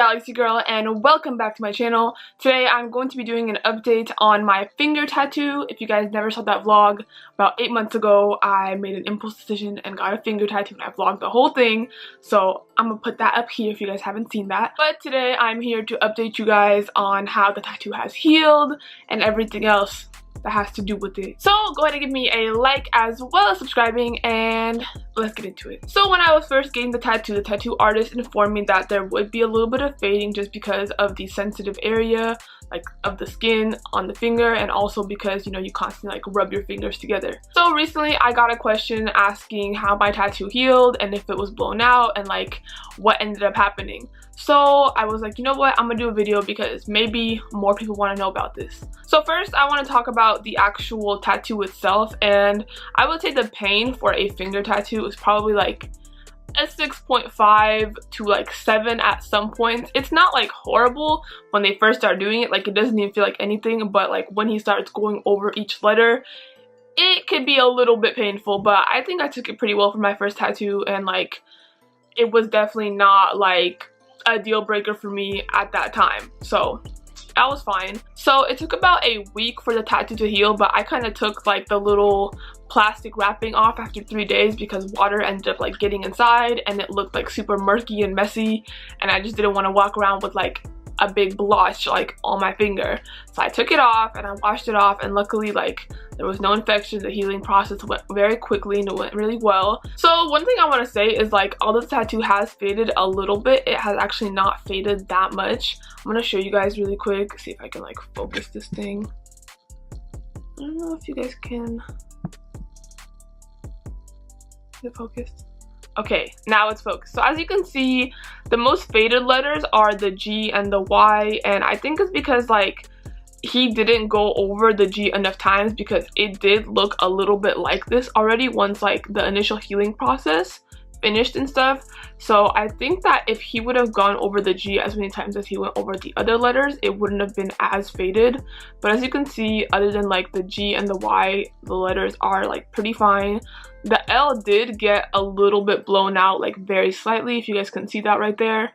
Galaxy Girl, and welcome back to my channel. Today I'm going to be doing an update on my finger tattoo. If you guys never saw that vlog, about 8 months ago I made an impulse decision and got a finger tattoo, and I vlogged the whole thing, so I'm gonna put that up here if you guys haven't seen that. But today I'm here to update you guys on how the tattoo has healed and everything else that has to do with it. So go ahead and give me a like as well as subscribing, and let's get into it. So when I was first getting the tattoo artist informed me that there would be a little bit of fading just because of the sensitive area like of the skin on the finger, and also because, you know, you constantly like rub your fingers together. So recently I got a question asking how my tattoo healed and if it was blown out and like what ended up happening. So I was like, you know what, I'm gonna do a video because maybe more people want to know about this. So first I want to talk about the actual tattoo itself, and I would say the pain for a finger tattoo is probably like a 6.5 to like 7 at some points. It's not like horrible when they first start doing it, like it doesn't even feel like anything, but like when he starts going over each letter, it could be a little bit painful. But I think I took it pretty well for my first tattoo, and like it was definitely not like a deal breaker for me at that time, so that was fine. So it took about a week for the tattoo to heal, but I kind of took like the little plastic wrapping off after 3 days because water ended up like getting inside and it looked like super murky and messy, and I just didn't want to walk around with like a big blotch like on my finger. So I took it off and I washed it off, and luckily like there was no infection. The healing process went very quickly and it went really well. So one thing I want to say is like although the tattoo has faded a little bit, it has actually not faded that much. I'm gonna show you guys really quick, see if I can like focus this thing. I don't know if you guys can. Is it focused? Okay, now it's focused. So as you can see, the most faded letters are the G and the Y, and I think it's because like he didn't go over the G enough times, because it did look a little bit like this already once like the initial healing process finished and stuff. So I think that if he would have gone over the G as many times as he went over the other letters, it wouldn't have been as faded. But as you can see, other than like the G and the Y, the letters are like pretty fine. The L did get a little bit blown out, like very slightly, if you guys can see that right there.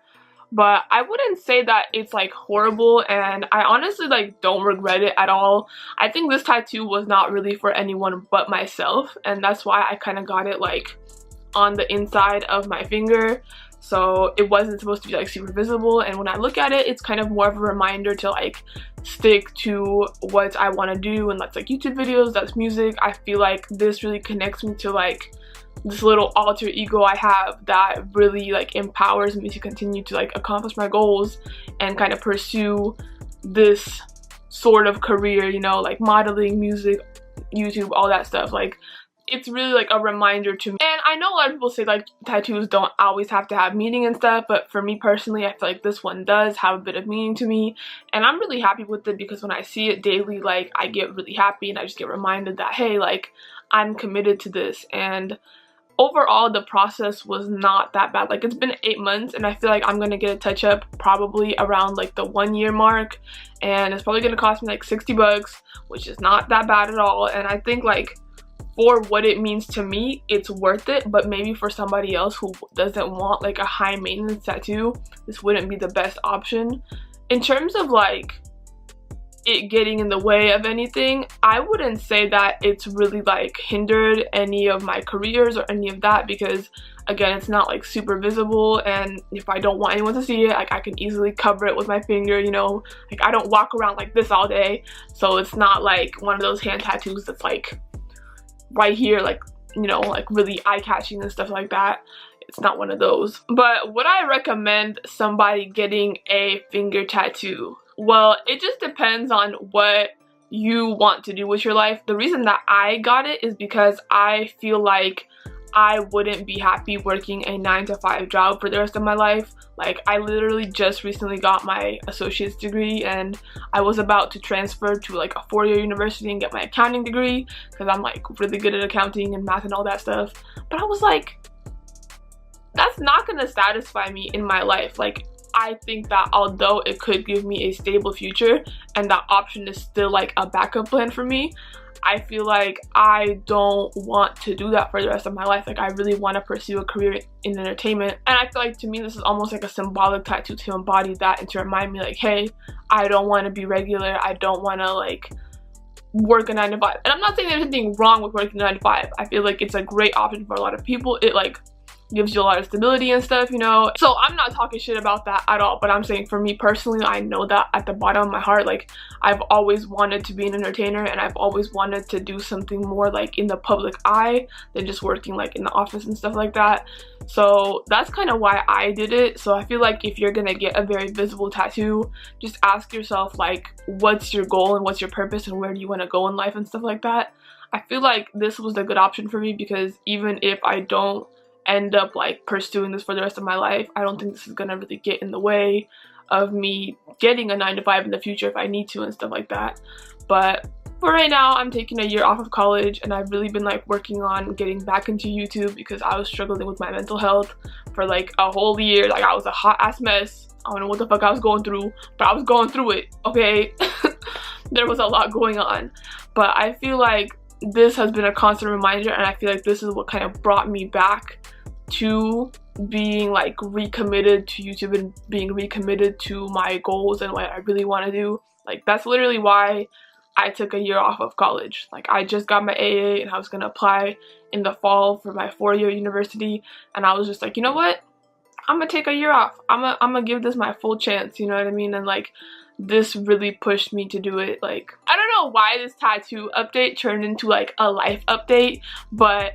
But I wouldn't say that it's like horrible, and I honestly like don't regret it at all. I think this tattoo was not really for anyone but myself, and that's why I kind of got it like on the inside of my finger, so it wasn't supposed to be like super visible. And when I look at it, it's kind of more of a reminder to like stick to what I want to do, and that's like YouTube videos, that's music. I feel like this really connects me to like this little alter ego I have that really like empowers me to continue to like accomplish my goals and kind of pursue this sort of career, you know, like modeling, music, YouTube, all that stuff. Like it's really like a reminder to me. And I know a lot of people say like tattoos don't always have to have meaning and stuff, but for me personally, I feel like this one does have a bit of meaning to me, and I'm really happy with it because when I see it daily, like I get really happy and I just get reminded that hey, like I'm committed to this. And overall the process was not that bad. Like it's been 8 months, and I feel like I'm gonna get a touch-up probably around like the 1 year mark, and it's probably gonna cost me like 60 bucks, which is not that bad at all. And I think like for what it means to me, it's worth it. But maybe for somebody else who doesn't want like a high maintenance tattoo, this wouldn't be the best option. In terms of like it getting in the way of anything, I wouldn't say that it's really like hindered any of my careers or any of that, because again, it's not like super visible, and if I don't want anyone to see it, like I can easily cover it with my finger, you know. Like I don't walk around like this all day, so it's not like one of those hand tattoos that's like right here, like, you know, like really eye-catching and stuff like that. It's not one of those. But would I recommend somebody getting a finger tattoo? Well, it just depends on what you want to do with your life. The reason that I got it is because I feel like I wouldn't be happy working a 9-to-5 job for the rest of my life. Like I literally just recently got my associate's degree, and I was about to transfer to like a 4-year university and get my accounting degree because I'm like really good at accounting and math and all that stuff. But I was like, that's not gonna satisfy me in my life. Like I think that although it could give me a stable future and that option is still like a backup plan for me, I feel like I don't want to do that for the rest of my life. Like, I really want to pursue a career in entertainment, and I feel like to me this is almost like a symbolic tattoo to embody that and to remind me like, hey, I don't want to be regular. I don't want to like work a 9 to 5. And I'm not saying there's anything wrong with working 9 to 5. I feel like it's a great option for a lot of people. It like gives you a lot of stability and stuff, you know. So I'm not talking shit about that at all, but I'm saying for me personally, I know that at the bottom of my heart, like, I've always wanted to be an entertainer, and I've always wanted to do something more like in the public eye than just working like in the office and stuff like that. So that's kind of why I did it. So I feel like if you're gonna get a very visible tattoo, just ask yourself like, what's your goal and what's your purpose and where do you want to go in life and stuff like that. I feel like this was a good option for me, because even if I don't end up like pursuing this for the rest of my life, I don't think this is gonna really get in the way of me getting a 9 to 5 in the future if I need to and stuff like that. But for right now, I'm taking a year off of college, and I've really been like working on getting back into YouTube because I was struggling with my mental health for like a whole year. Like, I was a hot ass mess. I don't know what the fuck I was going through, but I was going through it, okay? There was a lot going on, but I feel like this has been a constant reminder, and I feel like this is what kind of brought me back to being like recommitted to YouTube and being recommitted to my goals and what I really want to do. Like, that's literally why I took a year off of college. Like, I just got my AA and I was gonna apply in the fall for my 4-year university, and I was just like, you know what, I'm gonna take a year off. I'm gonna give this my full chance, you know what I mean? And like, this really pushed me to do it. Like, I don't know why this tattoo update turned into like a life update, but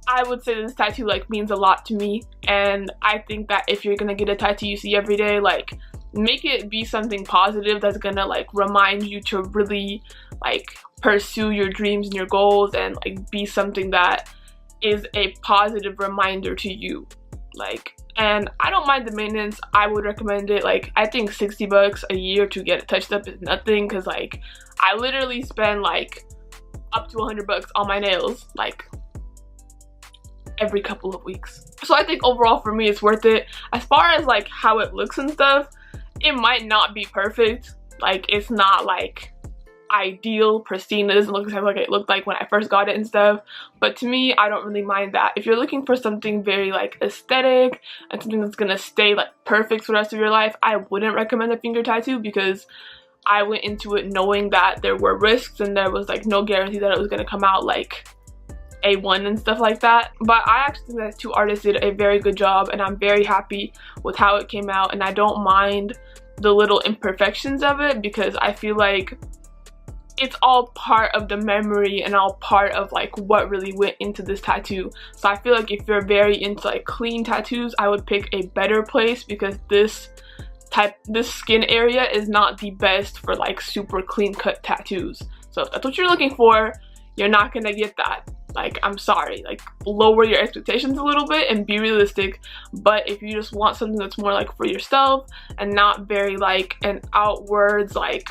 I would say this tattoo like means a lot to me, and I think that if you're gonna get a tattoo you see every day, like, make it be something positive that's gonna like remind you to really like pursue your dreams and your goals, and like be something that is a positive reminder to you. Like, and I don't mind the maintenance. I would recommend it. Like, I think $60 a year to get it touched up is nothing, because like I literally spend like up to $100 on my nails like every couple of weeks. So I think overall for me it's worth it. As far as like how it looks and stuff, it might not be perfect. Like, it's not like ideal, pristine. It doesn't look exactly like it looked like when I first got it and stuff, but to me, I don't really mind that. If you're looking for something very like aesthetic and something that's gonna stay like perfect for the rest of your life, I wouldn't recommend a finger tattoo, because I went into it knowing that there were risks and there was like no guarantee that it was gonna come out like A1 and stuff like that. But I actually think that 2 artists did a very good job, and I'm very happy with how it came out, and I don't mind the little imperfections of it, because I feel like it's all part of the memory and all part of like what really went into this tattoo. So I feel like if you're very into like clean tattoos, I would pick a better place, because this skin area is not the best for like super clean cut tattoos. So if that's what you're looking for, you're not gonna get that. Like, I'm sorry, like, lower your expectations a little bit and be realistic. But if you just want something that's more like for yourself and not very like an outwards like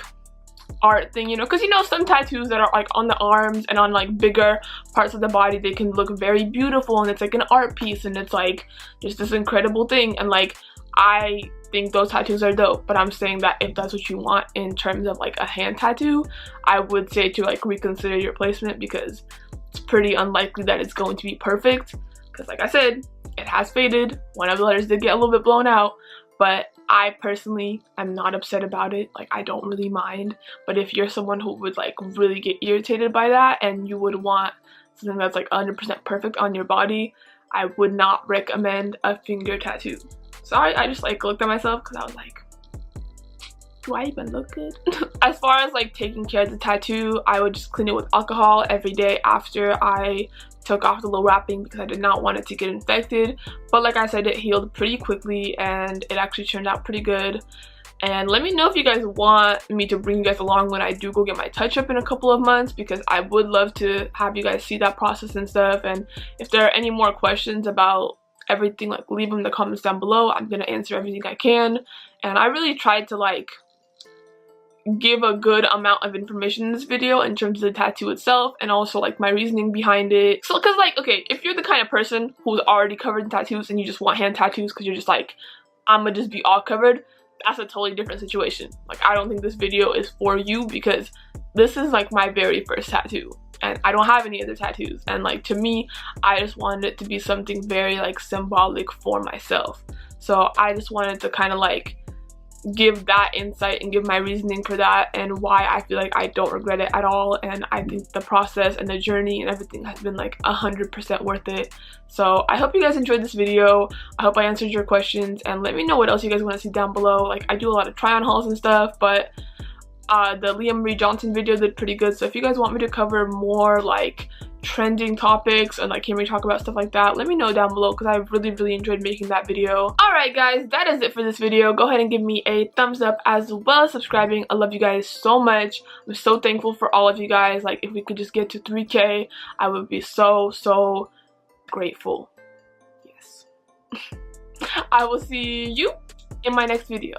art thing, you know, because you know some tattoos that are like on the arms and on like bigger parts of the body, they can look very beautiful and it's like an art piece and it's like just this incredible thing, and like I think those tattoos are dope. But I'm saying that if that's what you want in terms of like a hand tattoo, I would say to like reconsider your placement, because it's pretty unlikely that it's going to be perfect, because like I said, it has faded. One of the letters did get a little bit blown out, but I personally am not upset about it. Like, I don't really mind. But if you're someone who would like really get irritated by that and you would want something that's like 100% perfect on your body, I would not recommend a finger tattoo. Sorry, I just like looked at myself because I was like, do I even look good? As far as like taking care of the tattoo, I would just clean it with alcohol every day after I took off the little wrapping, because I did not want it to get infected. But like I said, it healed pretty quickly and it actually turned out pretty good. And let me know if you guys want me to bring you guys along when I do go get my touch-up in a couple of months, because I would love to have you guys see that process and stuff. And if there are any more questions about everything, like leave them in the comments down below. I'm gonna answer everything I can. And I really tried to like give a good amount of information in this video in terms of the tattoo itself, and also like my reasoning behind it. So because like, okay, if you're the kind of person who's already covered in tattoos and you just want hand tattoos because you're just like I'ma just be all covered, that's a totally different situation. Like, I don't think this video is for you, because this is like my very first tattoo and I don't have any other tattoos, and like, to me, I just wanted it to be something very like symbolic for myself. So I just wanted to kind of like give that insight and give my reasoning for that, and why I feel like I don't regret it at all, and I think the process and the journey and everything has been like 100% worth it. So I hope you guys enjoyed this video. I hope I answered your questions, and let me know what else you guys want to see down below. Like, I do a lot of try on hauls and stuff, but the Liam Marie Johnson video did pretty good. So if you guys want me to cover more like trending topics and like hear me talk about stuff like that, let me know down below, because I really enjoyed making that video. Alright guys, that is it for this video. Go ahead and give me a thumbs up as well as subscribing. I love you guys so much. I'm so thankful for all of you guys. Like, if we could just get to 3K, I would be so grateful. Yes. I will see you in my next video.